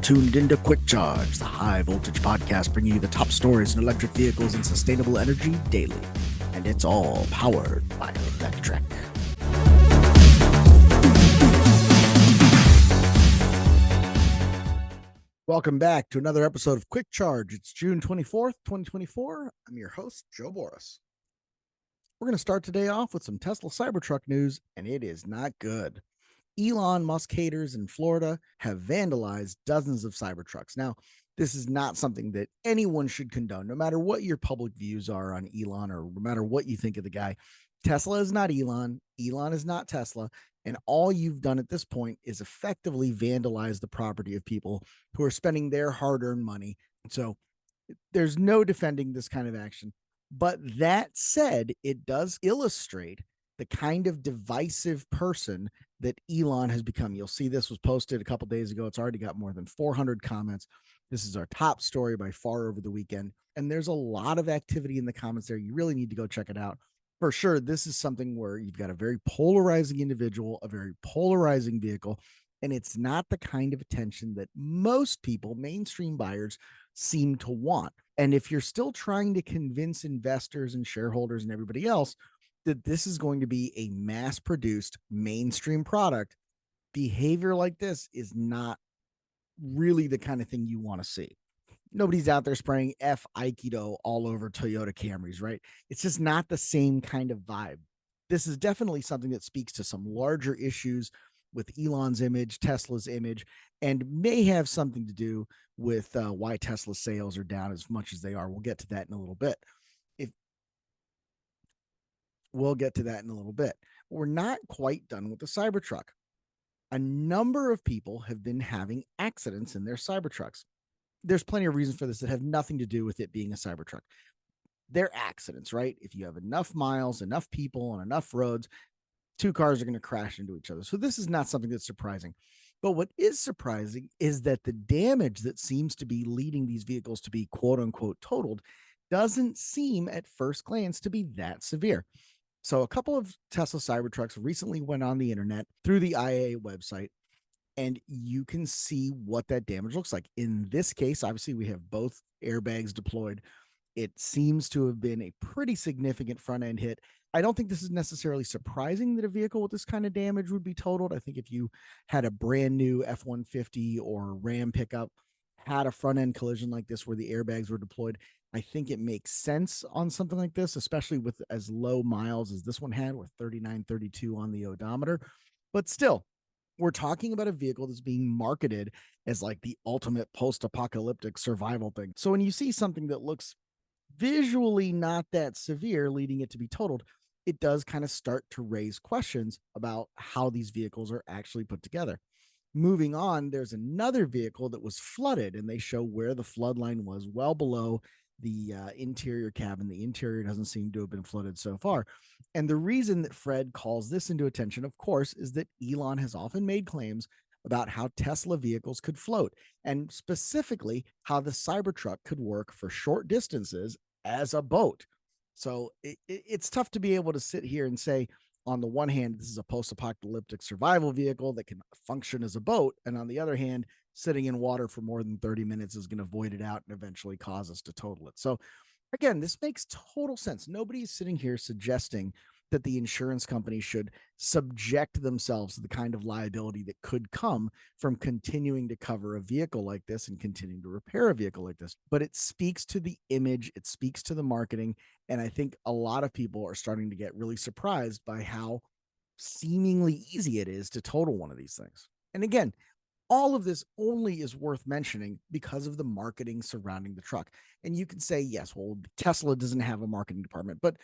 tuned into Quick Charge, the high voltage podcast bringing you the top stories in electric vehicles and sustainable energy daily. And it's all powered by electric. Welcome back to another episode of Quick Charge. It's June 24th, 2024. I'm your host, Joe Boris. We're going to start today off with some Tesla Cybertruck news, and it is not good. Elon Musk haters in Florida have vandalized dozens of Cybertrucks. Now, this is not something that anyone should condone, no matter what your public views are on Elon or no matter what you think of the guy. Tesla is not Elon. Elon is not Tesla. And all you've done at this point is effectively vandalize the property of people who are spending their hard-earned money. So there's no defending this kind of action. But that said, it does illustrate the kind of divisive person that Elon has become. You'll see this was posted a couple days ago. It's already got more than 400 comments. This is our top story by far over the weekend. And there's a lot of activity in the comments there. You really need to go check it out. For sure, this is something where you've got a very polarizing individual, a very polarizing vehicle, and it's not the kind of attention that most people, mainstream buyers, seem to want. And if you're still trying to convince investors and shareholders and everybody else that this is going to be a mass-produced mainstream product, behavior like this is not really the kind of thing you want to see. Nobody's out there spraying F Aikido all over Toyota Camrys, right? It's just not the same kind of vibe. This is definitely something that speaks to some larger issues with Elon's image, Tesla's image, and may have something to do with why Tesla sales are down as much as they are. We'll get to that in a little bit. We're not quite done with the Cybertruck. A number of people have been having accidents in their Cybertrucks. There's plenty of reasons for this that have nothing to do with it being a Cybertruck. They're accidents, right? If you have enough miles, enough people, on enough roads, two cars are going to crash into each other. So this is not something that's surprising. But what is surprising is that the damage that seems to be leading these vehicles to be quote unquote totaled doesn't seem at first glance to be that severe. So a couple of Tesla Cybertrucks recently went on the internet through the IAA website, and you can see what that damage looks like. In this case, obviously, we have both airbags deployed. It seems to have been a pretty significant front-end hit. I don't think this is necessarily surprising that a vehicle with this kind of damage would be totaled. I think if you had a brand new F-150 or Ram pickup, had a front-end collision like this where the airbags were deployed, I think it makes sense on something like this, especially with as low miles as this one had with 3932 on the odometer. But still, we're talking about a vehicle that's being marketed as like the ultimate post-apocalyptic survival thing. So when you see something that looks visually not that severe leading it to be totaled, it does kind of start to raise questions about how these vehicles are actually put together. Moving on, there's another vehicle that was flooded, and they show where the flood line was well below the interior cabin. The interior doesn't seem to have been flooded so far. And the reason that Fred calls this into attention, of course, is that Elon has often made claims about how Tesla vehicles could float, and specifically how the Cybertruck could work for short distances as a boat. So it's tough to be able to sit here and say, on the one hand, this is a post-apocalyptic survival vehicle that can function as a boat. And on the other hand, sitting in water for more than 30 minutes is going to void it out and eventually cause us to total it. So again, this makes total sense. Nobody's sitting here suggesting that the insurance company should subject themselves to the kind of liability that could come from continuing to cover a vehicle like this and continuing to repair a vehicle like this. But it speaks to the image, it speaks to the marketing. And I think a lot of people are starting to get really surprised by how seemingly easy it is to total one of these things. And again, all of this only is worth mentioning because of the marketing surrounding the truck. And you can say, yes, well, Tesla doesn't have a marketing department, but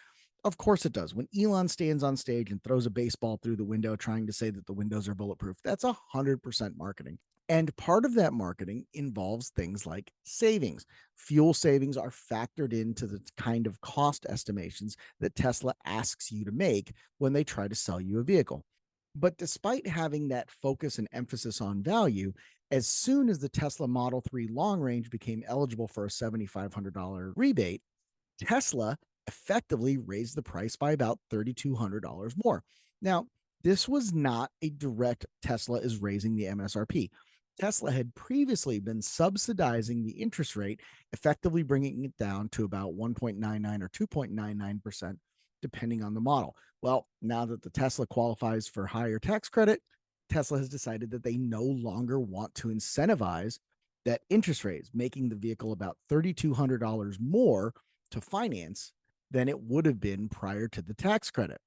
of course it does. When Elon stands on stage and throws a baseball through the window trying to say that the windows are bulletproof, that's 100% marketing. And part of that marketing involves things like savings. Fuel savings are factored into the kind of cost estimations that Tesla asks you to make when they try to sell you a vehicle. But despite having that focus and emphasis on value, as soon as the Tesla Model 3 long range became eligible for a $7,500 rebate, Tesla effectively raised the price by about $3,200 more. Now, this was not a direct Tesla is raising the MSRP. Tesla had previously been subsidizing the interest rate, effectively bringing it down to about 1.99 or 2.99%, depending on the model. Well, now that the Tesla qualifies for higher tax credit, Tesla has decided that they no longer want to incentivize that interest rate, making the vehicle about $3,200 more to finance than it would have been prior to the tax credit.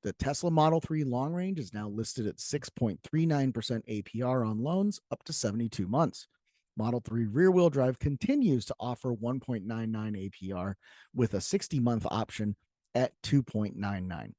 The Tesla Model 3 long range is now listed at 6.39% APR on loans up to 72 months. Model 3 rear wheel drive continues to offer 1.99 APR with a 60-month option at 2.99.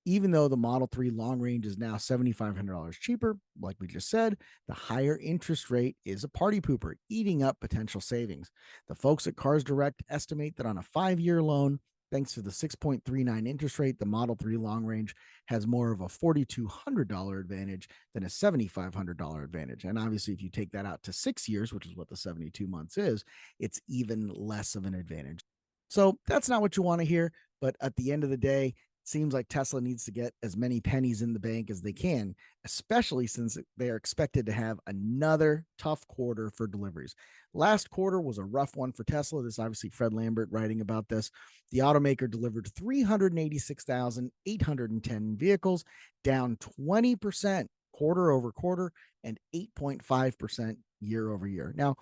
Even though the Model 3 long range is now $7,500 cheaper, like we just said, the higher interest rate is a party pooper, eating up potential savings. The folks at Cars Direct estimate that on a 5-year loan, thanks to the 6.39 interest rate, the Model 3 long range has more of a $4,200 advantage than a $7,500 advantage. And obviously, if you take that out to 6 years, which is what the 72 months is, it's even less of an advantage. So that's not what you want to hear. But at the end of the day, seems like Tesla needs to get as many pennies in the bank as they can, especially since they are expected to have another tough quarter for deliveries. Last quarter was a rough one for Tesla. This is obviously Fred Lambert writing about this. The automaker delivered 386,810 vehicles, down 20% quarter over quarter and 8.5% year over year. Now,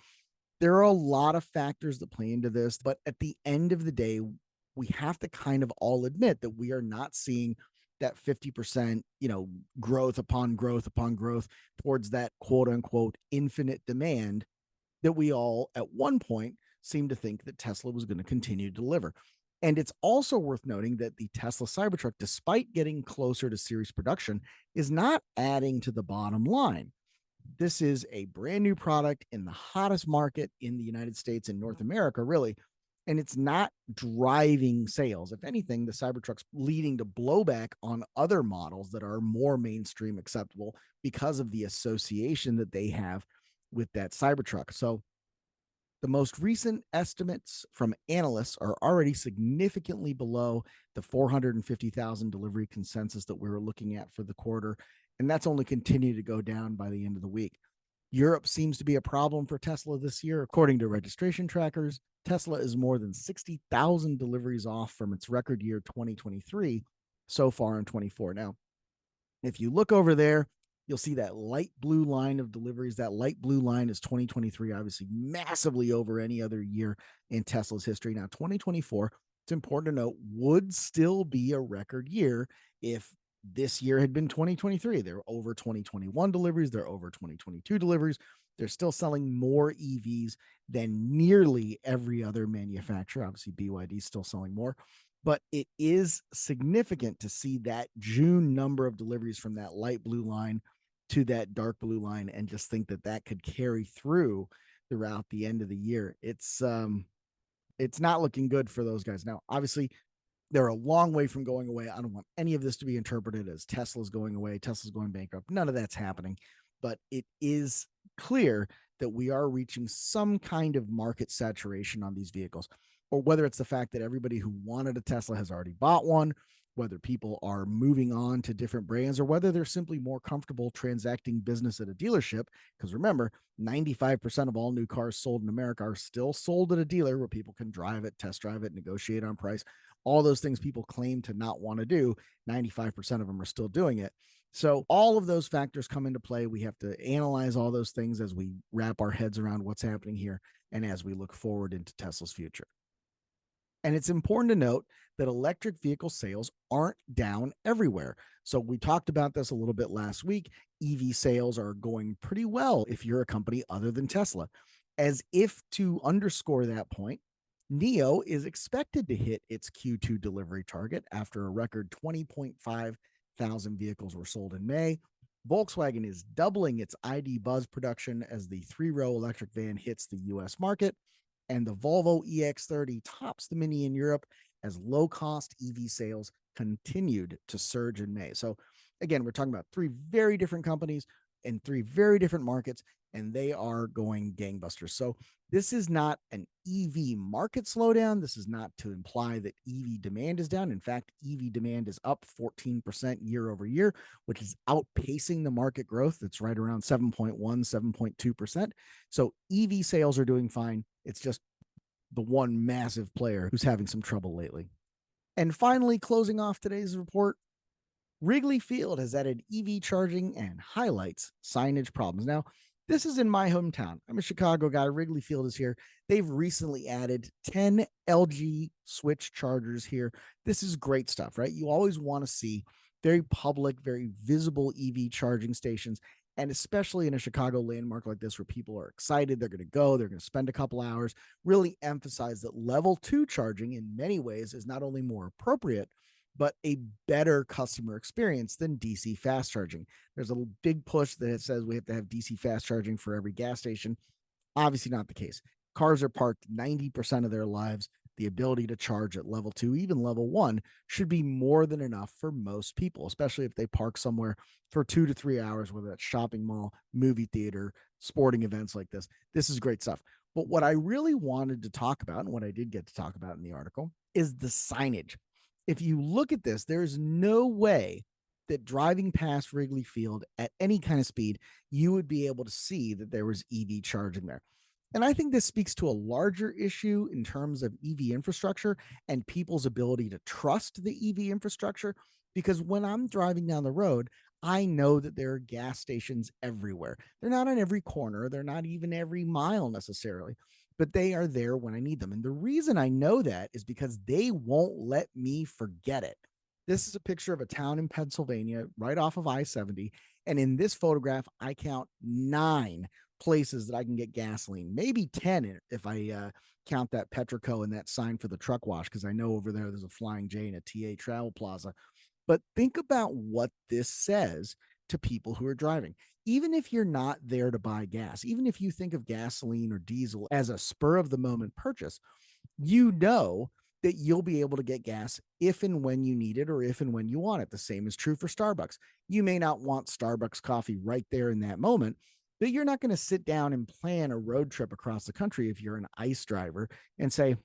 there are a lot of factors that play into this, but at the end of the day, we have to kind of all admit that we are not seeing that 50%, growth upon growth upon growth towards that quote unquote infinite demand that we all at one point seemed to think that Tesla was going to continue to deliver. And it's also worth noting that the Tesla Cybertruck, despite getting closer to series production, is not adding to the bottom line. This is a brand new product in the hottest market in the United States and North America, really. And it's not driving sales. If anything, the Cybertruck's leading to blowback on other models that are more mainstream acceptable because of the association that they have with that Cybertruck. So the most recent estimates from analysts are already significantly below the 450,000 delivery consensus that we were looking at for the quarter. And that's only continued to go down by the end of the week. Europe seems to be a problem for Tesla this year. According to registration trackers, Tesla is more than 60,000 deliveries off from its record year 2023 so far in 24. Now, if you look over there, you'll see that light blue line of deliveries. That light blue line is 2023, obviously massively over any other year in Tesla's history. Now, 2024, it's important to note, would still be a record year if this year had been 2023. They're over 2021 deliveries. They're over 2022 deliveries. They're still selling more EVs than nearly every other manufacturer. Obviously, BYD is still selling more, but it is significant to see that June number of deliveries from that light blue line to that dark blue line and just think that that could carry through throughout the end of the year. It's not looking good for those guys. Now, obviously, they're a long way from going away. I don't want any of this to be interpreted as Tesla's going away, Tesla's going bankrupt. None of that's happening, but it is clear that we are reaching some kind of market saturation on these vehicles, or whether it's the fact that everybody who wanted a Tesla has already bought one, whether people are moving on to different brands, or whether they're simply more comfortable transacting business at a dealership. Because remember, 95% of all new cars sold in America are still sold at a dealer where people can drive it, test drive it, negotiate on price. All those things people claim to not want to do, 95% of them are still doing it. So all of those factors come into play. We have to analyze all those things as we wrap our heads around what's happening here and as we look forward into Tesla's future. And it's important to note that electric vehicle sales aren't down everywhere. So we talked about this a little bit last week. EV sales are going pretty well if you're a company other than Tesla. As if to underscore that point, NIO is expected to hit its Q2 delivery target after a record 20.5 thousand vehicles were sold in May. Volkswagen is doubling its ID Buzz production as the 3-row electric van hits the US market. And the Volvo EX30 tops the Mini in Europe as low-cost EV sales continued to surge in May. So again, we're talking about three very different companies, in three very different markets, and they are going gangbusters. So this is not an EV market slowdown. This is not to imply that EV demand is down. In fact, EV demand is up 14% year over year, which is outpacing the market growth. That's right around 7.1, 7.2%. So EV sales are doing fine. It's just the one massive player who's having some trouble lately. And finally, closing off today's report, Wrigley Field has added EV charging and highlights signage problems. Now, this is in my hometown. I'm a Chicago guy. Wrigley Field is here. They've recently added 10 LG switch chargers here. This is great stuff, right? You always want to see very public, very visible EV charging stations. And especially in a Chicago landmark like this, where people are excited, they're going to go, they're going to spend a couple hours, really emphasize that level 2 charging in many ways is not only more appropriate, but a better customer experience than DC fast charging. There's a big push that it says we have to have DC fast charging for every gas station. Obviously not the case. Cars are parked 90% of their lives. The ability to charge at level 2, even level 1, should be more than enough for most people, especially if they park somewhere for 2 to 3 hours, whether that's shopping mall, movie theater, sporting events like this. This is great stuff. But what I really wanted to talk about, and what I did get to talk about in the article, is the signage. If you look at this, there's no way that driving past Wrigley Field at any kind of speed, you would be able to see that there was EV charging there. And I think this speaks to a larger issue in terms of EV infrastructure and people's ability to trust the EV infrastructure. Because when I'm driving down the road, I know that there are gas stations everywhere. They're not on every corner, they're not even every mile necessarily, but they are there when I need them. And the reason I know that is because they won't let me forget it. This is a picture of a town in Pennsylvania, right off of I-70. And in this photograph, I count 9 places that I can get gasoline, maybe 10 if I count that Petrico and that sign for the truck wash, because I know over there's a Flying J and a TA Travel Plaza. But think about what this says to people who are driving. Even if you're not there to buy gas, even if you think of gasoline or diesel as a spur of the moment purchase, you know that you'll be able to get gas if and when you need it, or if and when you want it. The same is true for Starbucks. You may not want Starbucks coffee right there in that moment, but you're not going to sit down and plan a road trip across the country if you're an ICE driver and say,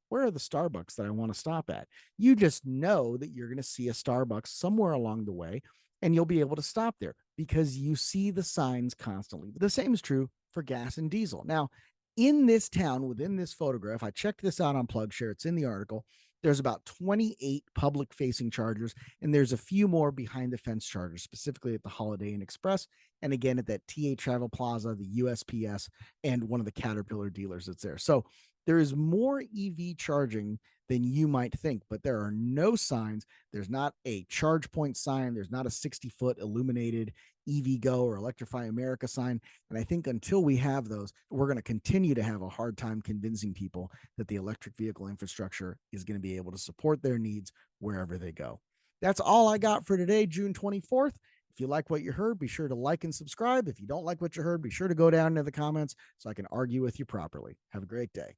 where are the Starbucks that I want to stop at? You just know that you're going to see a Starbucks somewhere along the way, and you'll be able to stop there because you see the signs constantly. But the same is true for gas and diesel. Now, in this town, within this photograph, I checked this out on PlugShare. It's in the article. There's about 28 public facing chargers, and there's a few more behind the fence chargers, specifically at the Holiday Inn Express, and again at that TA Travel Plaza, the USPS, and one of the Caterpillar dealers that's there. So there is more EV charging than you might think, but there are no signs. There's not a charge point sign. There's not a 60-foot illuminated EV Go or Electrify America sign. And I think until we have those, we're going to continue to have a hard time convincing people that the electric vehicle infrastructure is going to be able to support their needs wherever they go. That's all I got for today, June 24th. If you like what you heard, be sure to like and subscribe. If you don't like what you heard, be sure to go down into the comments so I can argue with you properly. Have a great day.